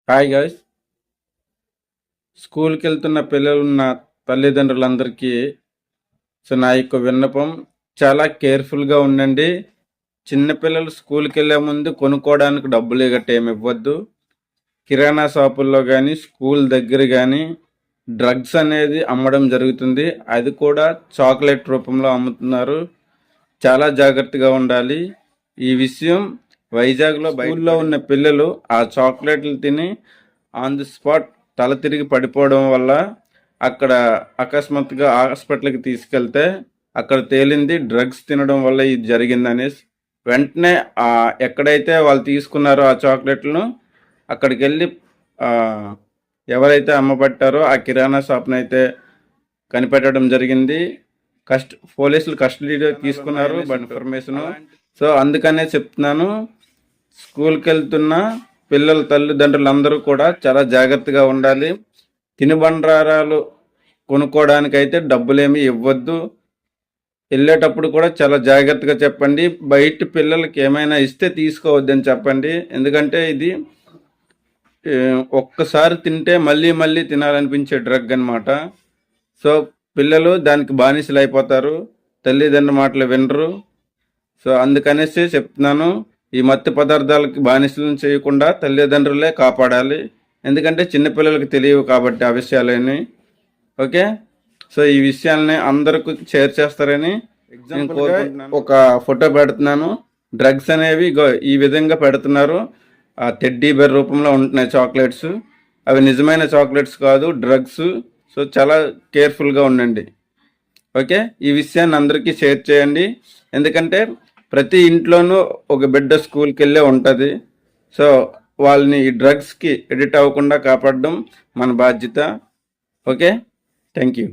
Hi guys. స్కూల్కి వెళ్తున్న పిల్లలున్న తల్లిదండ్రులందరికీ నా యొక్క విన్నపం, చాలా కేర్ఫుల్గా ఉండండి. చిన్నపిల్లలు స్కూల్కి వెళ్ళే ముందు కొనుక్కోవడానికి డబ్బులు గట్ట ఏమి ఇవ్వద్దు. కిరాణా షాపుల్లో కానీ స్కూల్ దగ్గర కానీ డ్రగ్స్ అనేది అమ్మడం జరుగుతుంది. అది కూడా చాక్లెట్ రూపంలో అమ్ముతున్నారు. చాలా జాగ్రత్తగా ఉండాలి. ఈ విషయం వైజాగ్లో స్కూల్లో ఉన్న పిల్లలు ఆ చాక్లెట్లు తిని ఆన్ ది స్పాట్ తల తిరిగి పడిపోవడం వల్ల అక్కడ అకస్మాత్తుగా హాస్పిటల్కి తీసుకెళ్తే అక్కడ తేలింది డ్రగ్స్ తినడం వల్ల ఇది జరిగిందనేసి వెంటనే ఎక్కడైతే వాళ్ళు తీసుకున్నారో ఆ చాక్లెట్లను అక్కడికి వెళ్ళి ఎవరైతే అమ్మబట్టారో ఆ కిరాణా షాప్ని అయితే కనిపెట్టడం జరిగింది. పోలీసులు కస్టడీలో తీసుకున్నారు ఇన్ఫర్మేషన్. సో అందుకనే చెప్తున్నాను, స్కూల్కి వెళ్తున్న పిల్లల తల్లిదండ్రులందరూ కూడా చాలా జాగ్రత్తగా ఉండాలి. తినుబండారాలు కొనుక్కోవడానికైతే డబ్బులేమి ఇవ్వద్దు. వెళ్ళేటప్పుడు కూడా చాలా జాగ్రత్తగా చెప్పండి. బయట పిల్లలకి ఏమైనా ఇస్తే తీసుకోవద్దని చెప్పండి. ఎందుకంటే ఇది ఒక్కసారి తింటే మళ్ళీ మళ్ళీ తినాలనిపించే డ్రగ్ అనమాట. సో పిల్లలు దానికి బానిసలు అయిపోతారు, తల్లిదండ్రుల మాటలు వినరు. సో అందుకనేసి చెప్తున్నాను, ఈ మత్తు పదార్థాలకి బానిసలను చేయకుండా తల్లిదండ్రులే కాపాడాలి. ఎందుకంటే చిన్నపిల్లలకి తెలియవు కాబట్టి ఆ విషయాలని. ఓకే, సో ఈ విషయాలని అందరికి షేర్ చేస్తారని ఒక ఫోటో పెడుతున్నాను. డ్రగ్స్ అనేవి ఈ విధంగా పెడుతున్నారు. ఆ టెడ్డీ బేర్ రూపంలో ఉంటున్నాయి చాక్లెట్స్. అవి నిజమైన చాక్లెట్స్ కాదు, డ్రగ్స్. సో చాలా కేర్ఫుల్గా ఉండండి. ఓకే, ఈ విషయాన్ని అందరికీ షేర్ చేయండి. ఎందుకంటే ప్రతి ఇంట్లోనూ ఒక బిడ్డ స్కూల్కి వెళ్ళే ఉంటుంది. సో వాళ్ళని ఈ డ్రగ్స్కి ఎడిట్ అవ్వకుండా కాపాడడం మన బాధ్యత. Okay, thank you.